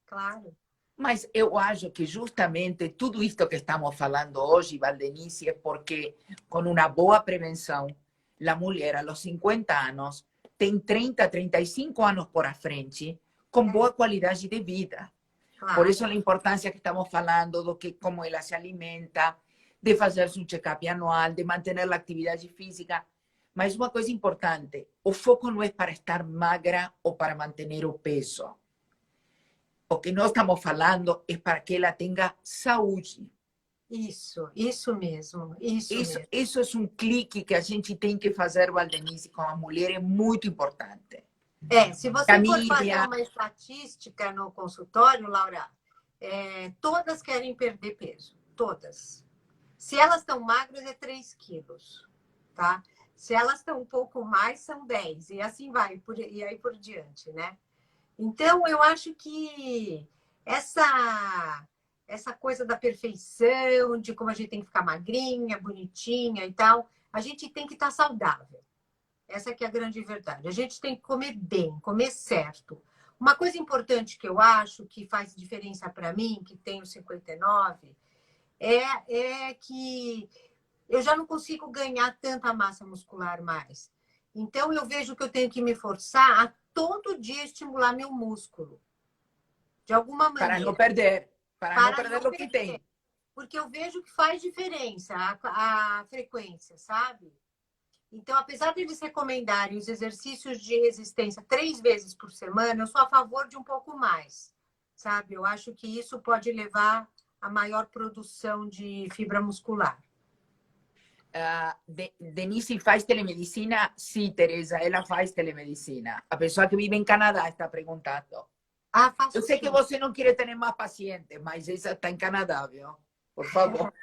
claro. Mas eu acho que justamente tudo isto que estamos falando hoje, Valdenice, é porque com uma boa prevenção, a mulher aos 50 anos tem 30, 35 anos por à frente com boa qualidade de vida. Por Claro. isso a importância que estamos falando do que como ela se alimenta, de fazer-se um check-up anual, de manter a atividade física. Mas uma coisa importante, o foco não é para estar magra ou para manter o peso. O que nós estamos falando é para que ela tenha saúde. Isso mesmo, isso mesmo. Isso é um clique que a gente tem que fazer, Valdenice, com a mulher, é muito importante. Se você for fazer Família, uma estatística no consultório, Laura, todas querem perder peso, todas. Se elas estão magras, é 3 quilos, tá? Se elas estão um pouco mais, são 10, e assim vai, e aí por diante, né? Então, eu acho que essa coisa da perfeição, de como a gente tem que ficar magrinha, bonitinha e tal, a gente tem que estar saudável. Essa que é a grande verdade. A gente tem que comer bem, comer certo. Uma coisa importante que eu acho que faz diferença para mim, que tenho 59, é que eu já não consigo ganhar tanta massa muscular mais. Então, eu vejo que eu tenho que me forçar a todo dia estimular meu músculo, de alguma para não maneira, perder, para não para perder não o que perder. tem. Porque eu vejo que faz diferença a frequência, sabe? Então, apesar de eles recomendarem os exercícios de resistência 3 vezes por semana, eu sou a favor de um pouco mais, sabe? Eu acho que isso pode levar a maior produção de fibra muscular. Denise faz telemedicina? Sim, Teresa, ela faz telemedicina. A pessoa que vive em Canadá está perguntando. Ah, faço Eu sei sim. que você não quer ter mais pacientes, mas essa está em Canadá, viu? Por favor.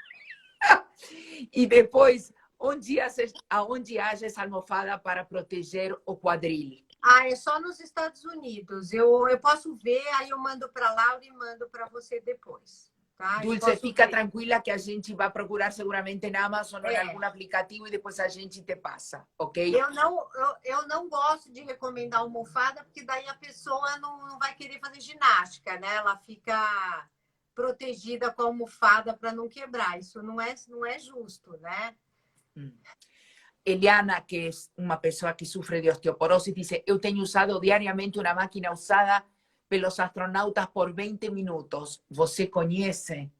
E depois, aonde haja essa almofada para proteger o quadril? Ah, é só nos Estados Unidos. Eu posso ver, aí eu mando para a Laura e mando para você depois. Tá? Eu Dulce, posso fica ver. tranquila que a gente vai procurar seguramente na Amazon ou em algum aplicativo e depois a gente te passa, ok? Eu não gosto de recomendar almofada, porque daí a pessoa não vai querer fazer ginástica, né? Ela fica protegida com a almofada para não quebrar. Isso não é justo, né? Eliana, que é uma pessoa que sofre de osteoporose, diz: eu tenho usado diariamente uma máquina usada pelos astronautas por 20 minutos. Você conhece?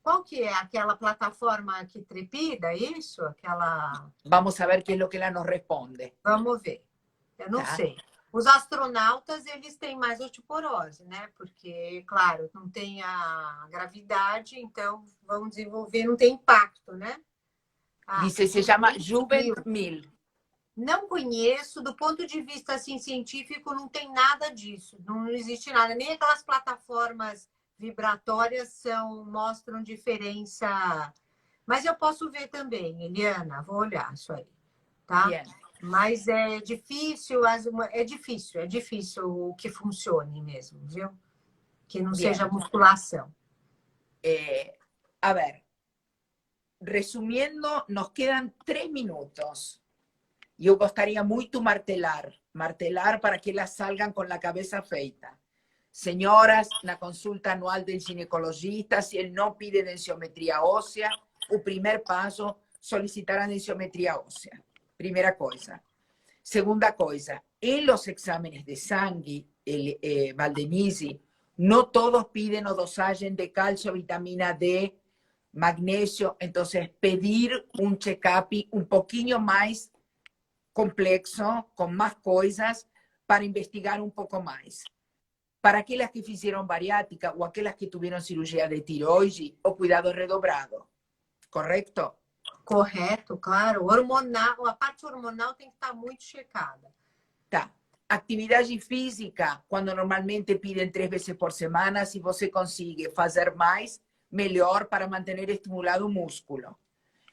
Qual que é aquela plataforma que trepida, isso? Aquela... Vamos a ver qué es lo que ela nos responde. Vamos ver. Eu não Tá? sei. Os astronautas, eles têm mais osteoporose, né? Porque, claro, não tem a gravidade, então vão desenvolver, não tem impacto, né? Dice, se llama 20 mil. Juvent 1000. Não conheço, do ponto de vista assim, científico, não tem nada disso. Não existe nada. Nem aquelas plataformas vibratórias mostram diferença. Mas eu posso ver também, Eliana, vou olhar isso aí, tá? Bien. Mas é difícil, é difícil o que funcione mesmo, viu? Que não Bien. seja musculação. A ver, resumiendo, nos quedan 3 minutos. Yo gostaria muito martelar para que elas salgan con la cabeza feita. Señoras, na consulta anual del ginecologista, si él no pide densiometría ósea, o primer paso, solicitar a densiometría ósea. Primera cosa. Segunda cosa, en los exámenes de sangre, Valdenisi, no todos piden o dosaje de calcio, vitamina D, magnesio, entonces pedir un check-up un poquito más complexo, con más cosas, para investigar un poco más. Para aquellas que hicieron bariátrica o aquellas que tuvieron cirugía de tiroides o cuidado redobrado, ¿correcto? Correto, claro. Hormonal, a parte hormonal tem que estar muito checada. Tá. Atividade física, quando normalmente piden 3 veces por semana, se você consigue fazer mais, melhor para manter estimulado o músculo.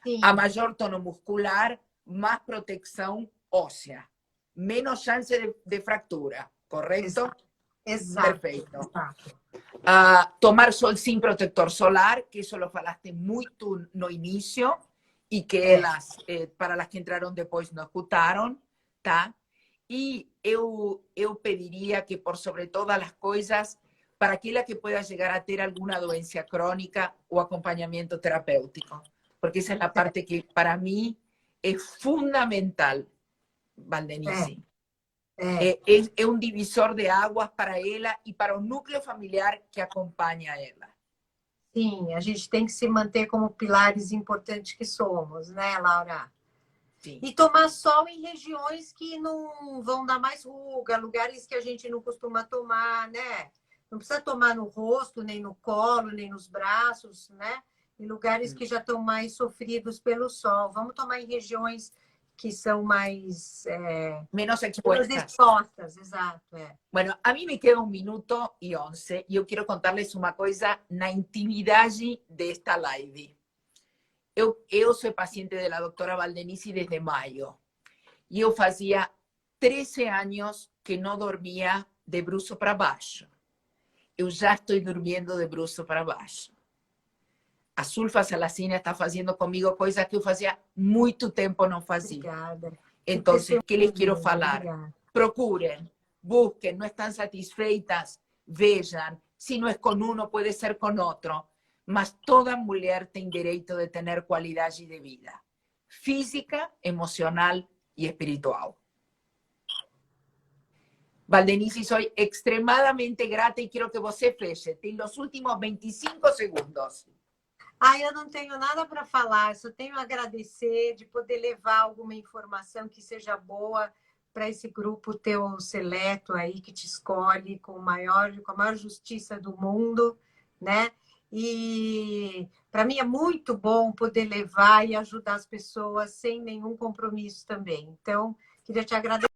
Sim. A maior tono muscular, mais proteção óssea. Menos chance de fractura, correto? Exato. Perfeito. Exato. Tomar sol sin protector solar, que eso lo falaste muito no inicio y que para las que entraron después no escutaron, tá? Y eu pediría que por sobre todas las cosas, para aquella que pueda llegar a tener alguna dolencia crónica o acompañamiento terapéutico, porque esa es la parte que para mí es fundamental, Valdenisi. É um divisor de águas para ela e para o núcleo familiar que acompanha ela. Sim, a gente tem que se manter como pilares importantes que somos, né, Laura? Sim. E tomar sol em regiões que não vão dar mais ruga, lugares que a gente não costuma tomar, né? Não precisa tomar no rosto, nem no colo, nem nos braços, né? Em lugares que já estão mais sofridos pelo sol. Vamos tomar em regiões que são mais... menos expuestas. Menos expostas, exato. Bueno, a mí me queda 1 minuto y 11 y yo quiero contarles una cosa na intimidade desta live. Eu sou paciente de la doctora Valdenisi desde mayo. Y yo hacía 13 años que no dormía de bruço para baixo. Eu já estou durmiendo de bruço para baixo. A sulfasalacina está fazendo comigo coisas que eu fazia muito tempo não fazia. Obrigada. Entonces, ¿qué les quiero falar? Obrigada. Procuren, busquen, no están satisfeitas, vean. Si no es con uno, puede ser con otro. Mas toda mujer tiene derecho de tener calidad de vida. Física, emocional y espiritual. Valdenisi, soy extremadamente grata y quiero que você feche. Tem los últimos 25 segundos. Eu não tenho nada para falar, só tenho a agradecer de poder levar alguma informação que seja boa para esse grupo teu seleto aí, que te escolhe com a maior justiça do mundo, né? E para mim é muito bom poder levar e ajudar as pessoas sem nenhum compromisso também. Então, queria te agradecer.